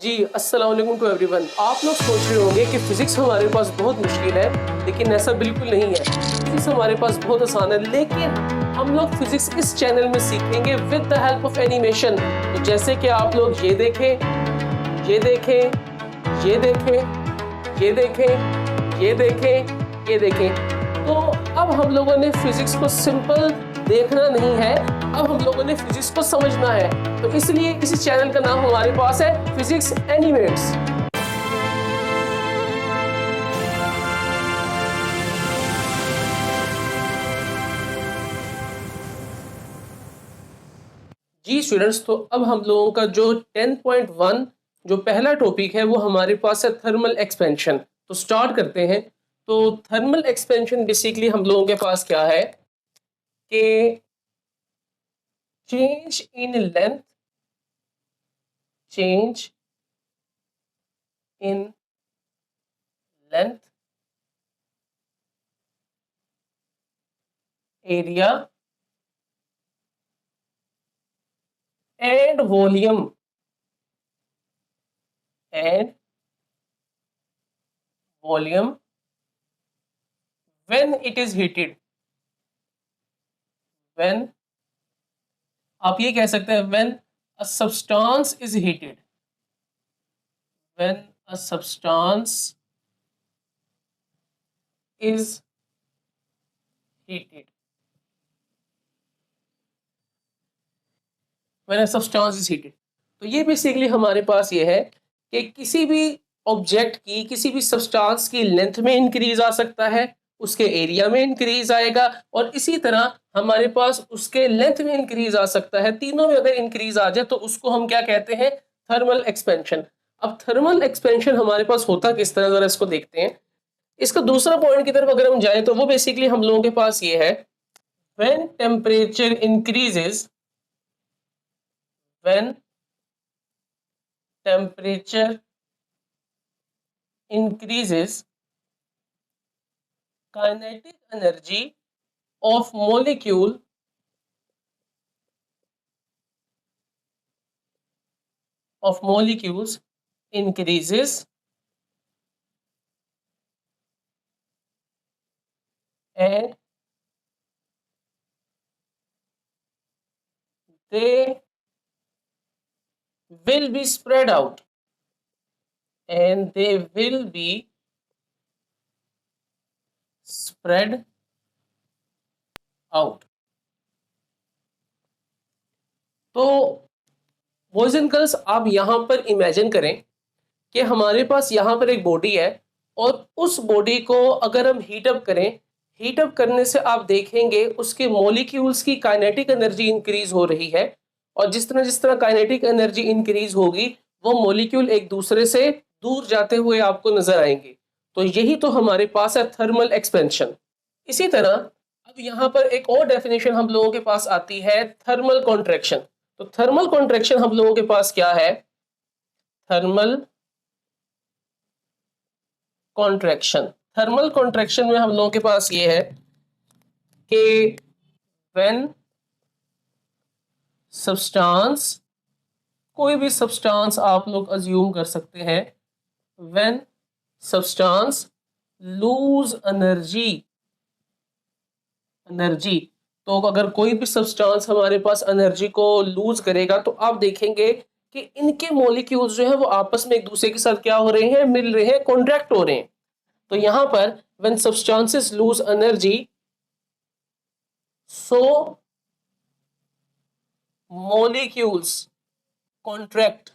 जी, अस्सलाम वालेकुम to everyone. आप लोग सोच रहे होंगे कि फ़िज़िक्स हमारे पास बहुत मुश्किल है, लेकिन ऐसा बिल्कुल नहीं है। फ़िज़िक्स हमारे पास बहुत आसान है, लेकिन हम लोग फ़िज़िक्स इस चैनल में सीखेंगे with the help of animation. तो जैसे कि आप लोग ये देखें, ये देखें, ये देखें, ये देखें, ये देखें, ये देखें। तो अब हम लोगों ने फ़िज़िक्स को सिंपल देखना नहीं है, अब हम लोगों ने फ़िज़िक्स को समझना है। तो इसलिए इस चैनल का नाम हमारे पास है फ़िज़िक्स एनिमेट्स। जी स्टूडेंट्स, तो अब हम लोगों का जो 10.1 जो पहला टॉपिक है वो हमारे पास है थर्मल एक्सपेंशन। तो स्टार्ट करते हैं। तो थर्मल एक्सपेंशन बेसिकली हम लोगों के पास क्या है कि change in length, change in length, area and volume and volume when it is heated, when आप ये कह सकते हैं when a substance is heated, when a substance is heated, when a substance is heated। तो ये basically हमारे पास ये है कि किसी भी ऑब्जेक्ट की, किसी भी सब्सटेंस की लेंथ में इंक्रीज आ सकता है, उसके एरिया में इंक्रीज आएगा, और इसी तरह हमारे पास उसके लेंथ में इंक्रीज आ सकता है। तीनों में अगर इंक्रीज आ जाए तो उसको हम क्या कहते हैं? Thermal expansion. अब थर्मल एक्सपेंशन हमारे पास होता किस तरह, जरा इसको देखते हैं। इसका दूसरा पॉइंट की तरफ अगर हम जाएं तो वो बेसिकली हम लोगों के पास ये है, when temperature increases, when temperature increases, kinetic energy of molecule of molecules increases and they will be spread out, and they will be spread out। तो बॉयज एंड गर्ल्स, आप यहां पर इमेजिन करें कि हमारे पास यहाँ पर एक बॉडी है, और उस बॉडी को अगर हम हीट अप करें, हीट अप करने से आप देखेंगे उसके मॉलिक्यूल्स की काइनेटिक एनर्जी इंक्रीज हो रही है, और जिस तरह काइनेटिक एनर्जी इंक्रीज होगी वो मॉलिक्यूल एक दूसरे से दूर जाते हुए आपको नजर आएंगे। तो यही तो हमारे पास है थर्मल एक्सपेंशन। इसी तरह अब यहाँ पर एक और डेफिनेशन हम लोगों के पास आती है, थर्मल कॉन्ट्रैक्शन। तो थर्मल कॉन्ट्रैक्शन हम लोगों के पास क्या है? थर्मल कॉन्ट्रैक्शन, थर्मल कॉन्ट्रैक्शन में हम लोगों के पास ये है कि व्हेन सब्सटेंस, कोई भी सब्सटेंस आप लोग अज्यूम कर सकते हैं, when substance lose energy, energy. तो अगर कोई भी सब्सटेंस हमारे पास एनर्जी को लूज करेगा तो आप देखेंगे कि इनके मॉलिक्यूल्स जो है वो आपस में एक दूसरे के साथ क्या हो रहे हैं? मिल रहे हैं, कॉन्ट्रैक्ट हो रहे हैं। तो यहां पर when substances lose energy, so molecules contract।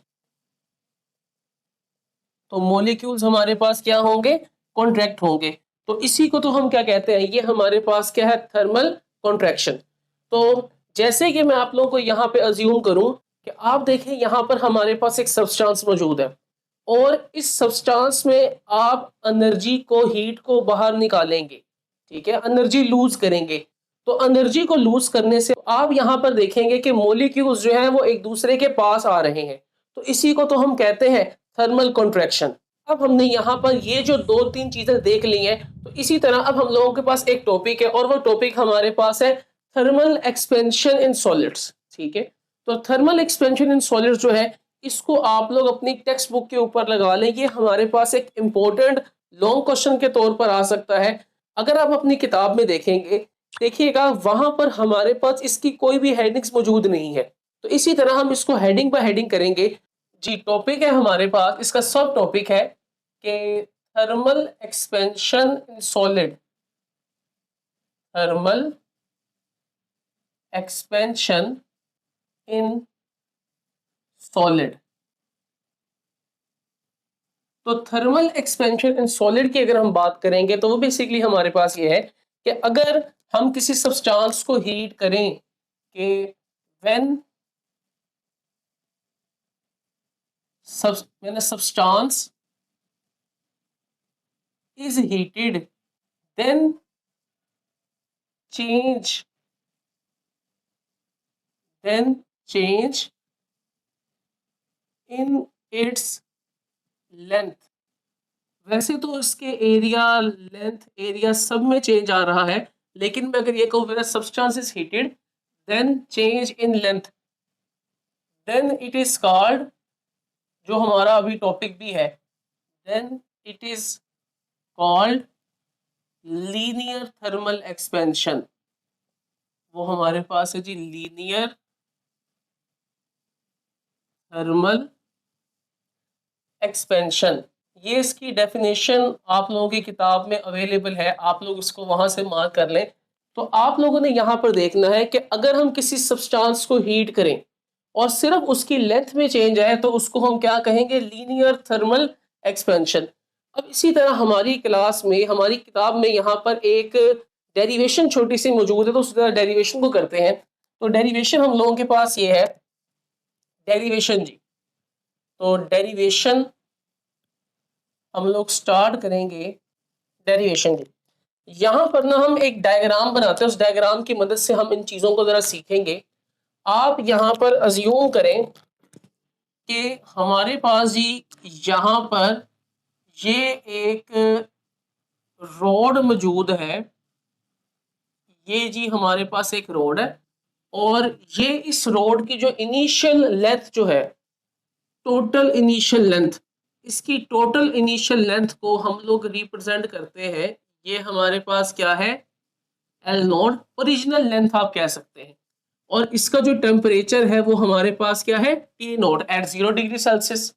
तो मॉलिक्यूल्स हमारे पास क्या होंगे? कॉन्ट्रैक्ट होंगे। तो इसी को तो हम क्या कहते हैं? ये हमारे पास क्या है? Thermal contraction. तो जैसे कि मैं आप लोगों को यहाँ पे अज्यूम करूं कि आप देखें यहाँ पर हमारे पास एक सब्सटेंस मौजूद है, और इस सब्सटेंस में आप एनर्जी को, हीट को बाहर निकालेंगे, ठीक है, एनर्जी लूज करेंगे। तो एनर्जी को लूज करने से आप यहाँ पर देखेंगे कि मॉलिक्यूल्स जो हैं वो एक दूसरे के पास आ रहे हैं। तो इसी को तो हम कहते हैं थर्मल कॉन्ट्रैक्शन। अब हमने यहाँ पर ये जो दो तीन चीजें देख ली हैं, तो इसी तरह अब हम लोगों के पास एक टॉपिक है, और वो टॉपिक हमारे पास है थर्मल एक्सपेंशन इन सॉलिड्स। ठीक है, तो थर्मल एक्सपेंशन इन सॉलिड्स जो है, इसको आप लोग अपनी टेक्स्ट बुक के ऊपर लगा लें। ये हमारे पास एक इम्पोर्टेंट लॉन्ग क्वेश्चन के तौर पर आ सकता है। अगर आप अपनी किताब में देखेंगे, देखिएगा वहां पर हमारे पास इसकी कोई भी हेडिंग्स मौजूद नहीं है। तो इसी तरह हम इसको हेडिंग बाय हेडिंग करेंगे। जी, टॉपिक है हमारे पास, इसका सब टॉपिक है कि thermal expansion in solid, thermal expansion in solid. तो थर्मल एक्सपेंशन इन सॉलिड की अगर हम बात करेंगे तो वो बेसिकली हमारे पास ये है कि अगर हम किसी सब्सटेंस को हीट करें कि when a substance is heated, then change in its length। वैसे तो इसके एरिया, लेंथ, एरिया सब में चेंज आ रहा है, लेकिन मैं अगर ये कहूँ when substance is heated then change in length, then it is called, जो हमारा अभी टॉपिक भी है, then it is called linear thermal expansion. वो हमारे पास है जी लीनियर थर्मल एक्सपेंशन। ये इसकी डेफिनेशन आप लोगों की किताब में अवेलेबल है, आप लोग इसको वहां से मार्क कर लें। तो आप लोगों ने यहाँ पर देखना है कि अगर हम किसी सब्सटेंस को हीट करें और सिर्फ उसकी लेंथ में चेंज आए तो उसको हम क्या कहेंगे, लीनियर थर्मल एक्सपेंशन। अब इसी तरह हमारी क्लास में, हमारी किताब में यहाँ पर एक डेरिवेशन छोटी सी मौजूद है, तो उस डेरिवेशन को करते हैं। तो डेरिवेशन हम लोगों के पास ये है, डेरिवेशन जी। तो डेरिवेशन हम लोग स्टार्ट करेंगे, डेरिवेशन की। यहाँ पर ना हम एक डायग्राम बनाते हैं, उस डायग्राम की मदद से हम इन चीजों को जरा सीखेंगे। आप यहाँ पर अज्यूम करें कि हमारे पास जी यहाँ पर ये एक रोड मौजूद है, ये जी हमारे पास एक रोड है, और ये इस रोड की जो इनिशियल लेंथ जो है, टोटल इनिशियल लेंथ, इसकी टोटल इनिशियल लेंथ को हम लोग रिप्रेजेंट करते हैं। ये हमारे पास क्या है, एल नोट, ओरिजिनल लेंथ आप कह सकते हैं। और इसका जो टेम्परेचर है वो हमारे पास क्या है, T naught at 0 degree Celsius.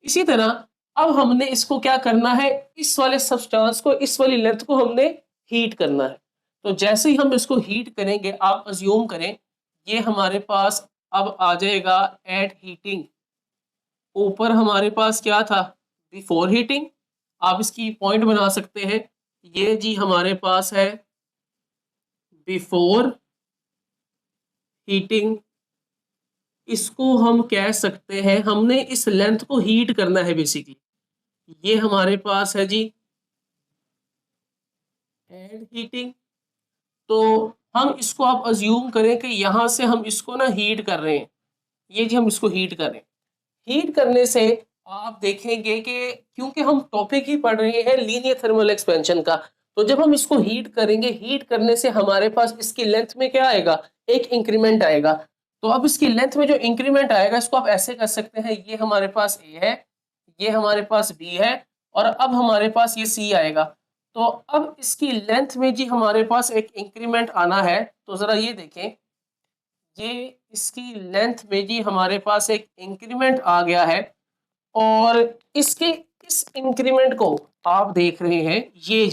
इसी तरह अब हमने इसको क्या करना है, इस वाले सब्सटेंस को, इस वाली लेंथ को हमने हीट करना है। तो जैसे ही हम इसको हीट करेंगे, आप अज्यूम करें ये हमारे पास अब आ जाएगा एट हीटिंग। ऊपर हमारे पास क्या था, बिफोर हीटिंग। आप इसकी पॉइंट बना सकते हैं, ये जी हमारे पास है बिफोर हीटिंग। इसको हम कह सकते हैं, हमने इस लेंथ को हीट करना है बेसिकली। ये हमारे पास है जी एंड हीटिंग। तो हम इसको आप अज्यूम करें कि यहां से हम इसको ना हीट कर रहे हैं, ये जी हम इसको हीट कर रहे हैं। हीट करने से आप देखेंगे कि क्योंकि हम टॉपिक ही पढ़ रहे हैं लीनियर थर्मल एक्सपेंशन का, तो जब हम इसको हीट करेंगे, हीट करने से हमारे पास इसकी लेंथ में क्या आएगा, एक इंक्रीमेंट आएगा। तो अब इसकी लेंथ में जो इंक्रीमेंट आएगा, इसको आप ऐसे कर सकते हैं, ये हमारे पास ए है, ये हमारे पास बी है, और अब हमारे पास ये सी आएगा। तो अब इसकी लेंथ में जी हमारे पास एक इंक्रीमेंट आना है। तो जरा ये देखें, ये इसकी लेंथ में जी हमारे पास एक इंक्रीमेंट आ गया है, और इसके इस इंक्रीमेंट को आप देख रहे हैं, ये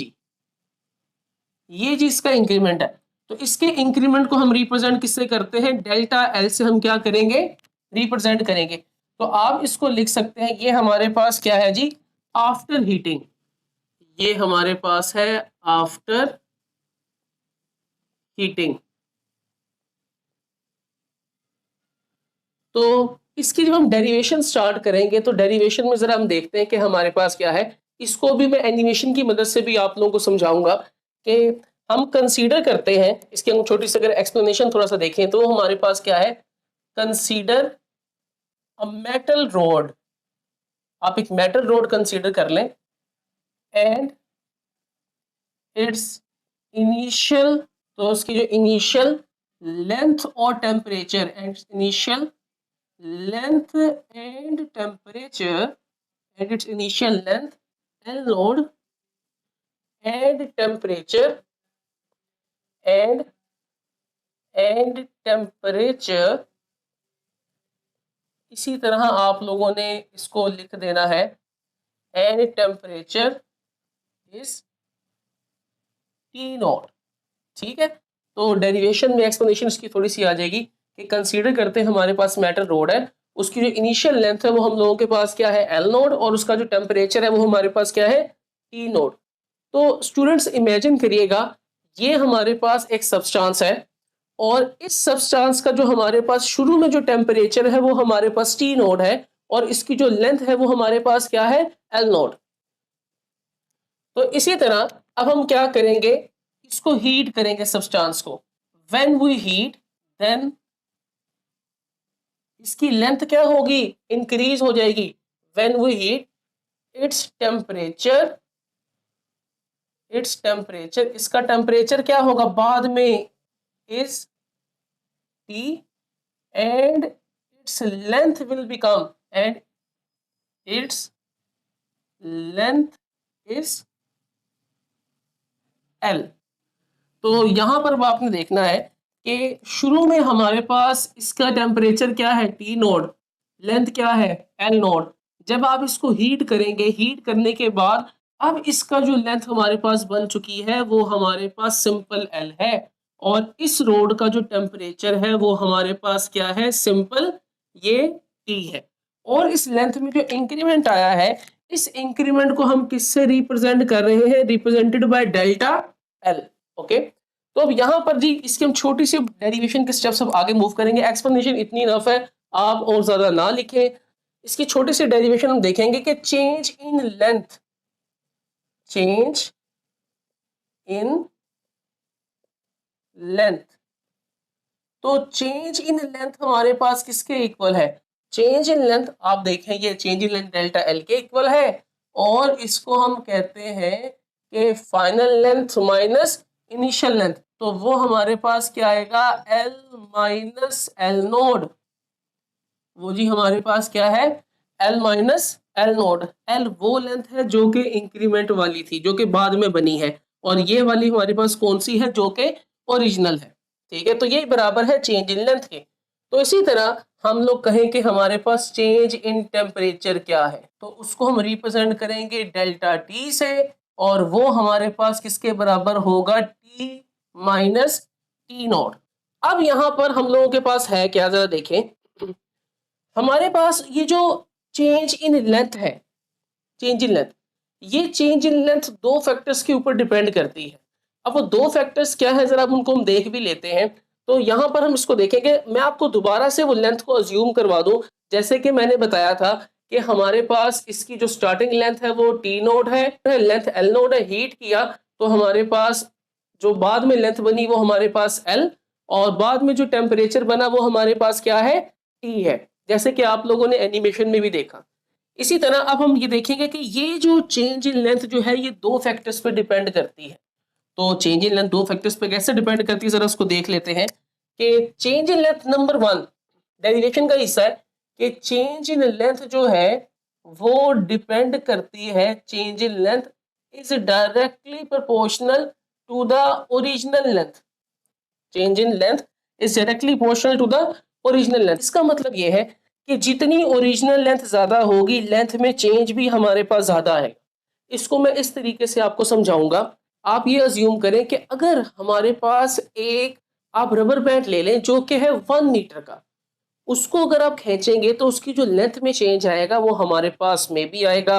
जी इसका इंक्रीमेंट है। तो इसके इंक्रीमेंट को हम रिप्रेजेंट किससे करते हैं, डेल्टा एल से हम क्या करेंगे, रिप्रेजेंट करेंगे। तो आप इसको लिख सकते हैं, ये हमारे पास क्या है जी, आफ्टर हीटिंग। ये हमारे पास है आफ्टर हीटिंग। तो इसकी जब हम डेरिवेशन स्टार्ट करेंगे, तो डेरिवेशन में जरा हम देखते हैं कि हमारे पास क्या है। इसको भी मैं एनिमेशन की मदद से भी आप लोगों को समझाऊंगा कि हम कंसीडर करते हैं, इसकी हम छोटी सी अगर एक्सप्लेनेशन थोड़ा सा देखें तो हमारे पास क्या है, कंसीडर अ मेटल रोड। आप एक मेटल रोड कंसीडर कर लें, एंड इट्स इनिशियल, तो उसकी जो इनिशियल लेंथ और temperature, and initial length and temperature and its initial length, L node and temperature and temperature। इसी तरह आप लोगों ने इसको लिख देना है and temperature is T not. ठीक है, तो डेरिवेशन में एक्सप्लेनेशन इसकी थोड़ी सी आ जाएगी कि कंसीडर करते हैं हमारे पास मेटल रोड है, उसकी जो इनिशियल लेंथ है वो हम लोगों के पास क्या है L नोड, और उसका जो टेम्परेचर है वो हमारे पास क्या है T नोड। तो स्टूडेंट्स इमेजिन करिएगा ये हमारे पास एक सब्सटेंस है और इस सब्सटेंस का जो हमारे पास शुरू में जो टेम्परेचर है वो हमारे पास T नोड है और इसकी जो लेंथ है वो हमारे पास क्या है L नोड। तो इसी तरह अब हम क्या करेंगे, इसको हीट करेंगे सब्सटेंस को। व्हेन वी हीट देन इसकी लेंथ क्या होगी, इंक्रीज हो जाएगी। When we heat its temperature इसका टेम्परेचर क्या होगा बाद में is T and its length will become and its length is L। तो यहां पर आपने देखना है कि शुरू में हमारे पास इसका टेम्परेचर क्या है T नोड, लेंथ क्या है L नोड। जब आप इसको हीट करेंगे, हीट करने के बाद अब इसका जो लेंथ हमारे पास बन चुकी है वो हमारे पास सिंपल L है और इस रोड का जो टेम्परेचर है वो हमारे पास क्या है सिंपल ये T है। और इस लेंथ में जो इंक्रीमेंट आया है इस इंक्रीमेंट को हम किससे रिप्रेजेंट कर रहे हैं, represented by delta L। Okay, तो अब यहाँ पर जी इसकी हम छोटी सी डेरिवेशन के स्टेप्स अब आगे मूव करेंगे। एक्सप्लेनेशन इतनी इनफ है, आप और ज्यादा ना लिखें। इसकी छोटी सी डेरिवेशन हम देखेंगे कि चेंज इन लेंथ तो चेंज इन लेंथ हमारे पास किसके इक्वल है, चेंज इन लेंथ आप देखें ये change in length delta L के इक्वल है और इसको हम कहते हैं कि final length minus initial length. तो वो हमारे पास क्या आएगा L माइनस एल नोड। वो जी हमारे पास क्या है L minus L node. L वो लेंथ है जो कि इंक्रीमेंट वाली थी, जो कि बाद में बनी है, और ये वाली हमारे पास कौन सी है जो कि ओरिजिनल है। ठीक है, तो ये बराबर है चेंज इन लेंथ के। तो इसी तरह हम लोग कहें कि हमारे पास चेंज इन टेम्परेचर क्या है, तो उसको हम रिप्रेजेंट करेंगे डेल्टा टी से, और वो हमारे पास किसके बराबर होगा T माइनस टी नॉट। अब यहाँ पर हम लोगों के पास है क्या, जरा देखें। हमारे पास ये जो चेंज इन लेंथ है, चेंज इन लेंथ, ये चेंज इन लेंथ दो फैक्टर्स के ऊपर डिपेंड करती है। अब वो दो फैक्टर्स क्या है जरा उनको हम देख भी लेते हैं। तो यहाँ पर हम इसको देखेंगे, मैं आपको दोबारा से वो लेंथ को अज्यूम करवा दूं। जैसे कि मैंने बताया था कि हमारे पास इसकी जो स्टार्टिंग लेंथ है वो टी नोड है, लेंथ एल नोड है। हीट किया तो हमारे पास जो बाद में लेंथ बनी वो हमारे पास एल, और बाद में जो टेम्परेचर बना वो हमारे पास क्या है टी है, जैसे कि आप लोगों ने एनिमेशन में भी देखा। इसी तरह अब हम ये देखेंगे कि ये जो चेंज इन लेंथ जो है ये दो फैक्टर्स पे डिपेंड करती है। तो चेंज इन लेंथ दो फैक्टर्स पे कैसे डिपेंड करती है जरा उसको देख लेते हैं कि change in length number one derivation का हिस्सा है कि चेंज इन लेंथ जो है वो डिपेंड करती है, change in length is directly proportional to the original length. Change in length is directly proportional to the original length. इसका मतलब ये है कि जितनी ओरिजिनल लेंथ ज्यादा होगी लेंथ में चेंज भी हमारे पास ज्यादा है। इसको मैं इस तरीके से आपको समझाऊंगा। आप ये अज्यूम करें कि अगर हमारे पास एक आप रबर बैंड ले लें जो कि है 1 मीटर का, उसको अगर आप खींचेंगे तो उसकी जो लेंथ में चेंज आएगा वो हमारे पास में भी आएगा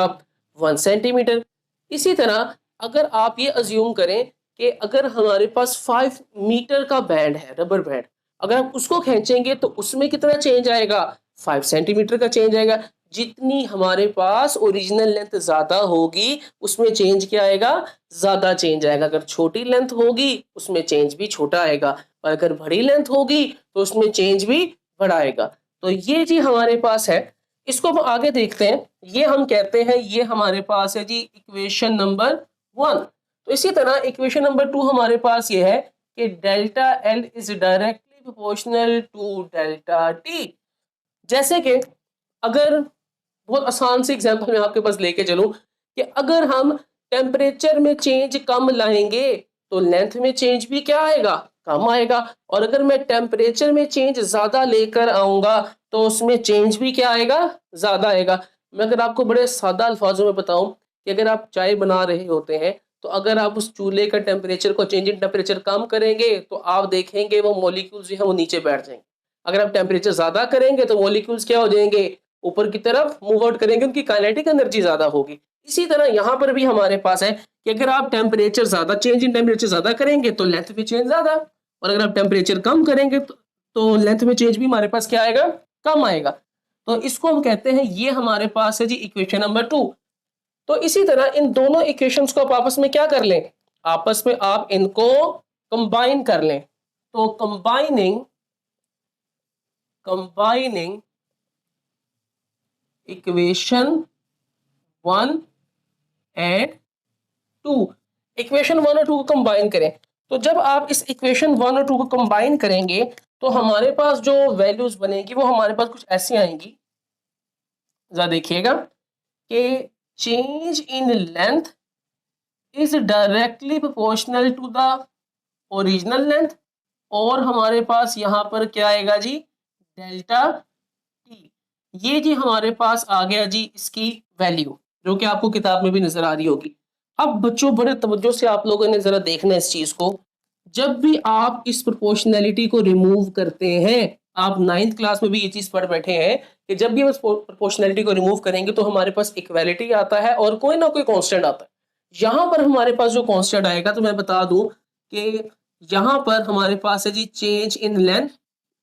1 सेंटीमीटर। इसी तरह अगर आप ये अज्यूम करें कि अगर हमारे पास 5 मीटर का बैंड है, रबर बैंड, अगर आप उसको खींचेंगे तो उसमें कितना चेंज आएगा 5 सेंटीमीटर का चेंज आएगा। जितनी हमारे पास ओरिजिनल लेंथ ज्यादा होगी उसमें चेंज क्या आएगा, ज्यादा चेंज आएगा। अगर छोटी लेंथ होगी उसमें चेंज भी छोटा आएगा, और अगर बड़ी लेंथ होगी तो उसमें चेंज भी बढ़ाएगा। तो ये जी हमारे पास है, इसको हम आगे देखते हैं। ये हम कहते हैं ये हमारे पास है जी इक्वेशन नंबर 1। तो इसी तरह इक्वेशन नंबर 2 हमारे पास ये है कि delta L is directly proportional to delta T. जैसे कि अगर बहुत आसान से एग्जांपल मैं आपके पास लेके चलूं कि अगर हम टेम्परेचर में चेंज कम लाएंगे तो लेंथ में चेंज भी क्या आएगा, कम आएगा। और अगर मैं टेम्परेचर में चेंज ज्यादा लेकर आऊंगा तो उसमें चेंज भी क्या आएगा, ज्यादा आएगा। मैं अगर आपको बड़े सादा अल्फाजों में बताऊं कि अगर आप चाय बना रहे होते हैं तो अगर आप उस चूल्हे का टेम्परेचर को चेंज इन टेम्परेचर कम करेंगे तो आप देखेंगे वो मॉलिक्यूल्स जो है वो नीचे बैठ जाएंगे। अगर आप टेम्परेचर ज्यादा करेंगे तो मॉलिक्यूल्स क्या हो जाएंगे, ऊपर की तरफ मूव आउट करेंगे, उनकी काइनेटिक एनर्जी ज्यादा होगी। इसी तरह यहाँ पर भी हमारे पास है कि अगर आप टेम्परेचर ज्यादा चेंज इन टेम्परेचर ज्यादा करेंगे तो लेंथ में चेंज ज्यादा, और अगर आप टेम्परेचर कम करेंगे तो लेंथ में चेंज भी हमारे पास क्या आएगा, कम आएगा। तो इसको हम कहते हैं, ये हमारे पास है जी इक्वेशन नंबर 2। तो इसी तरह इन दोनों इक्वेशंस को आप आपस में क्या कर लें, आपस में आप इनको कंबाइन कर लें। तो कंबाइनिंग इक्वेशन 1 एंड 2, इक्वेशन 1 और 2 को कंबाइन करें। तो जब आप इस इक्वेशन 1 और 2 को कंबाइन करेंगे तो हमारे पास जो वैल्यूज बनेगी वो हमारे पास कुछ ऐसी आएंगी, जरा देखिएगा कि change in length is directly proportional to the original length, और हमारे पास यहाँ पर क्या आएगा जी, डेल्टा टी। ये जी हमारे पास आ गया जी इसकी वैल्यू, जो कि आपको किताब में भी नजर आ रही होगी। अब बच्चों बड़े तवज्जो से आप लोगों ने जरा देखना है इस चीज को। जब भी आप इस प्रोपोर्शनैलिटी को रिमूव करते हैं, आप 9th क्लास में भी ये चीज पढ़ बैठे हैं कि जब भी हम प्रोपोर्शनैलिटी को रिमूव करेंगे तो हमारे पास इक्वालिटी आता है और कोई ना कोई कांस्टेंट आता है। यहाँ पर हमारे पास जो कांस्टेंट आएगा, तो मैं बता दूं कि यहाँ पर हमारे पास है जी change in length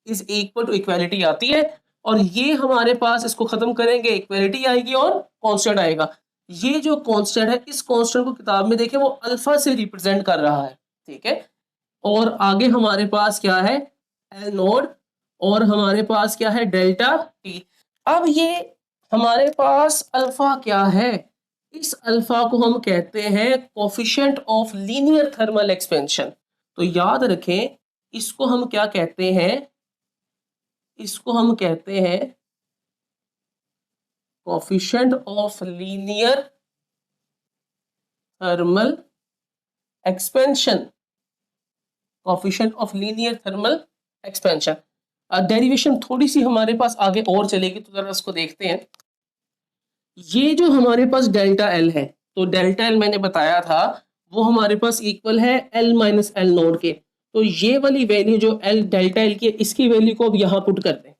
is equal to equality आती है, और ये हमारे पास इसको खत्म करेंगे, इक्वालिटी आएगी और कांस्टेंट आएगा। ये जो कांस्टेंट है, इस कांस्टेंट को किताब में देखें वो अल्फा से रिप्रेजेंट कर रहा है, ठीक है। और आगे हमारे पास क्या है, एल नोड, और हमारे पास क्या है, डेल्टा टी। अब ये हमारे पास अल्फा क्या है, इस अल्फा को हम कहते हैं coefficient of linear thermal expansion. तो याद रखें, इसको हम क्या कहते हैं, इसको हम कहते हैं coefficient of linear thermal expansion, coefficient of linear thermal expansion. Derivation थोड़ी सी हमारे पास आगे और चलेगी, तो जरा इसको देखते हैं। ये जो हमारे पास डेल्टा एल है, तो डेल्टा एल मैंने बताया था वो हमारे पास इक्वल है एल माइनस एल नोड के। तो ये वाली वैल्यू जो एल डेल्टा एल की है, इसकी वैल्यू को अब यहाँ पुट करते हैं।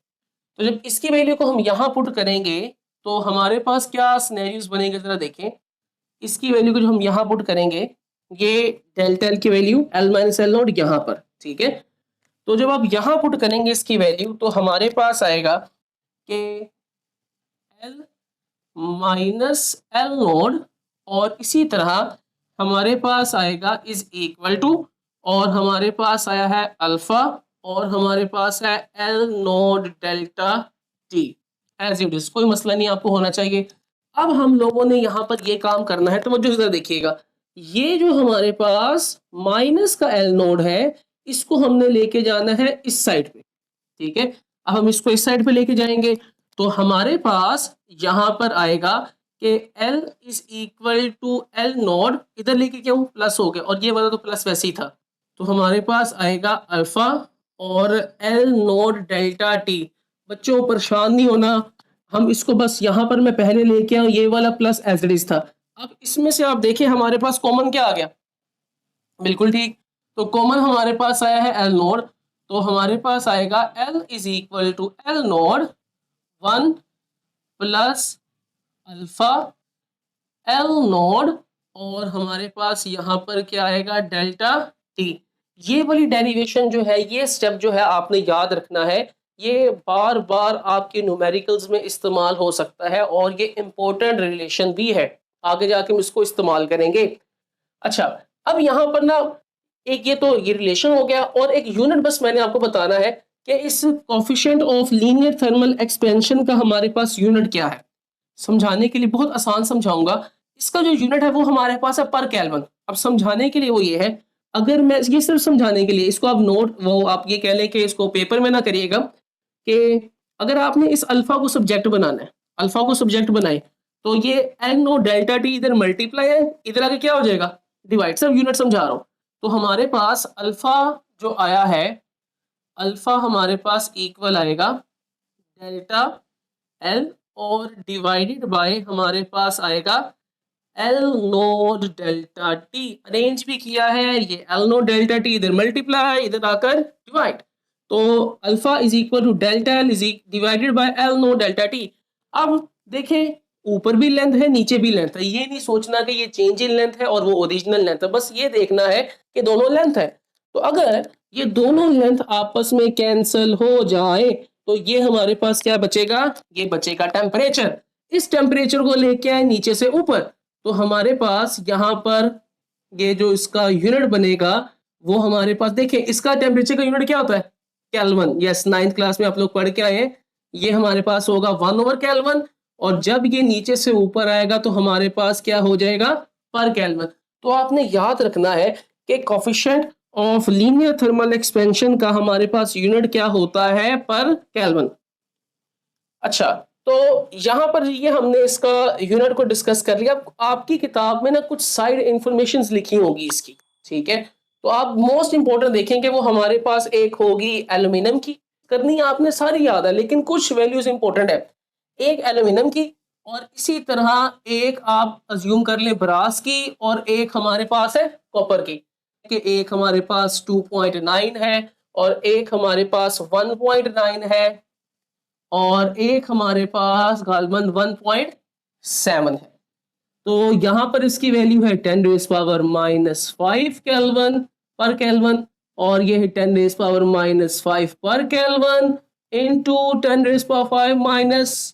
तो जब इसकी वैल्यू को हम यहाँ पुट करेंगे तो हमारे पास क्या सिनेरियोज बनेंगे, जरा देखें। इसकी वैल्यू को जो हम यहाँ पुट करेंगे, ये डेल्टा एल की value L minus L node यहाँ पर, ठीक है। तो जब आप यहाँ पुट करेंगे इसकी वैल्यू, तो हमारे पास आएगा कि एल माइनस एल नोड, और इसी तरह हमारे पास आएगा इज इक्वल टू, और हमारे पास आया है अल्फा, और हमारे पास है L naught delta T, as it is, कोई मसला नहीं आपको होना चाहिए। अब हम लोगों ने यहाँ पर ये काम करना है, तो मुझे जरा देखिएगा, ये जो हमारे पास माइनस का एल नोड है, इसको हमने लेके जाना है इस साइड पे, ठीक है। अब हम इसको इस साइड पे लेके जाएंगे तो हमारे पास यहाँ पर आएगा कि L is equal to L naught, इधर लेके क्यों प्लस हो गया, और ये वाला तो प्लस वैसे ही था। तो हमारे पास आएगा अल्फा और एल नोड डेल्टा टी। बच्चों परेशान नहीं होना, हम इसको बस यहाँ पर मैं पहले लेके आऊँ, ये वाला प्लस एज इट इज था। अब इसमें से आप देखिए हमारे पास कॉमन क्या आ गया, बिल्कुल ठीक। तो कॉमन हमारे पास आया है एल नोड, तो हमारे पास आएगा L is equal to L naught 1 plus alpha L naught, और हमारे पास यहाँ पर क्या आएगा, डेल्टा टी। ये वाली डेरिवेशन जो है, ये स्टेप जो है आपने याद रखना है, ये बार बार आपके न्यूमेरिकल्स में इस्तेमाल हो सकता है, और ये इंपॉर्टेंट रिलेशन भी है, आगे जाके हम इसको इस्तेमाल करेंगे। अच्छा, अब यहाँ पर ना एक ये रिलेशन हो गया, और एक यूनिट बस मैंने आपको बताना है कि इस coefficient of linear thermal expansion का हमारे पास यूनिट क्या है। समझाने के लिए बहुत आसान समझाऊंगा, इसका जो यूनिट है वो हमारे पास है पर केल्विन। अब समझाने के लिए वो ये है, अगर मैं ये सिर्फ समझाने के लिए, इसको आप नोट वो आप ये कह लें कि इसको पेपर में ना करिएगा, कि अगर आपने इस अल्फा को सब्जेक्ट बनाना है, अल्फा को सब्जेक्ट बनाए, तो ये एन ओ डेल्टा टी इधर मल्टीप्लाई है, इधर आगे क्या हो जाएगा, डिवाइड। सब यूनिट समझा रहा हूं। तो हमारे पास अल्फा जो आया है, अल्फा हमारे पास इक्वल आएगा डेल्टा एल, और डिवाइडेड बाय हमारे पास आएगा L naught delta T. Arrange भी किया है, ये एल नोड डेल्टा टी इधर मल्टीप्लाई, इधर आकर डिवाइड। तो alpha is equal to delta L is divided by L naught delta T. अब देखें, ऊपर भी लेंथ है, नीचे भी लेंथ है। ये नहीं सोचना कि ये चेंज इन लेंथ है और वो ओरिजिनल लेंथ है, बस ये देखना है कि दोनों लेंथ है। तो अगर ये दोनों लेंथ आपस में कैंसिल हो जाए तो ये हमारे पास क्या बचेगा, ये बचेगा टेम्परेचर। इस टेम्परेचर को लेके आए नीचे से ऊपर, तो हमारे पास यहाँ पर ये जो इसका यूनिट बनेगा वो हमारे पास, देखिए इसका टेम्परेचर का यूनिट क्या होता है, केल्विन। यस, 9th क्लास में आप लोग पढ़ के आए हैं। ये हमारे पास होगा 1/केल्विन, और जब ये नीचे से ऊपर आएगा तो हमारे पास क्या हो जाएगा, पर केल्विन। तो आपने याद रखना है कि coefficient of linear thermal expansion का हमारे पास यूनिट क्या होता है, पर केल्विन। अच्छा, तो यहाँ पर ये हमने इसका यूनिट को डिस्कस कर लिया। आपकी किताब में ना कुछ साइड इंफॉर्मेशन लिखी होगी इसकी, ठीक है। तो आप मोस्ट इंपोर्टेंट देखेंगे, वो हमारे पास एक होगी एल्यूमिनियम की, करनी है आपने सारी याद है, लेकिन कुछ वैल्यूज इंपॉर्टेंट है। एक एल्यूमिनियम की, और इसी तरह एक आप अज्यूम कर ले ब्रास की, और एक हमारे पास है कॉपर की। कि एक हमारे पास 2.9 है, और एक हमारे पास 1.9 है, और एक हमारे पास गालबन 1.7 है। तो यहाँ पर इसकी वैल्यू है 10⁻⁻5 केल्विन पर केल्विन, और ये है 10⁻⁻5 पर केल्विन इंटू 10⁻5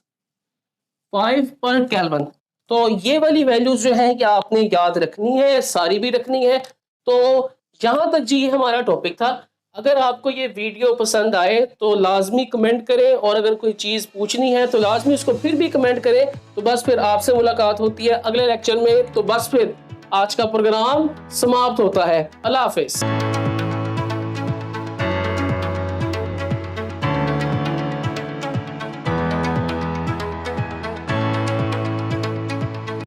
पर केल्विन। तो ये वाली वैल्यूज जो है कि आपने याद रखनी है, सारी भी रखनी है। तो यहाँ तक जी ये हमारा टॉपिक था। अगर आपको ये वीडियो पसंद आए तो लाजमी कमेंट करें, और अगर कोई चीज़ पूछनी है तो लाजमी उसको फिर भी कमेंट करें। तो बस फिर आपसे मुलाकात होती है अगले लेक्चर में। तो बस फिर आज का प्रोग्राम समाप्त होता है। अल्लाह हाफिज।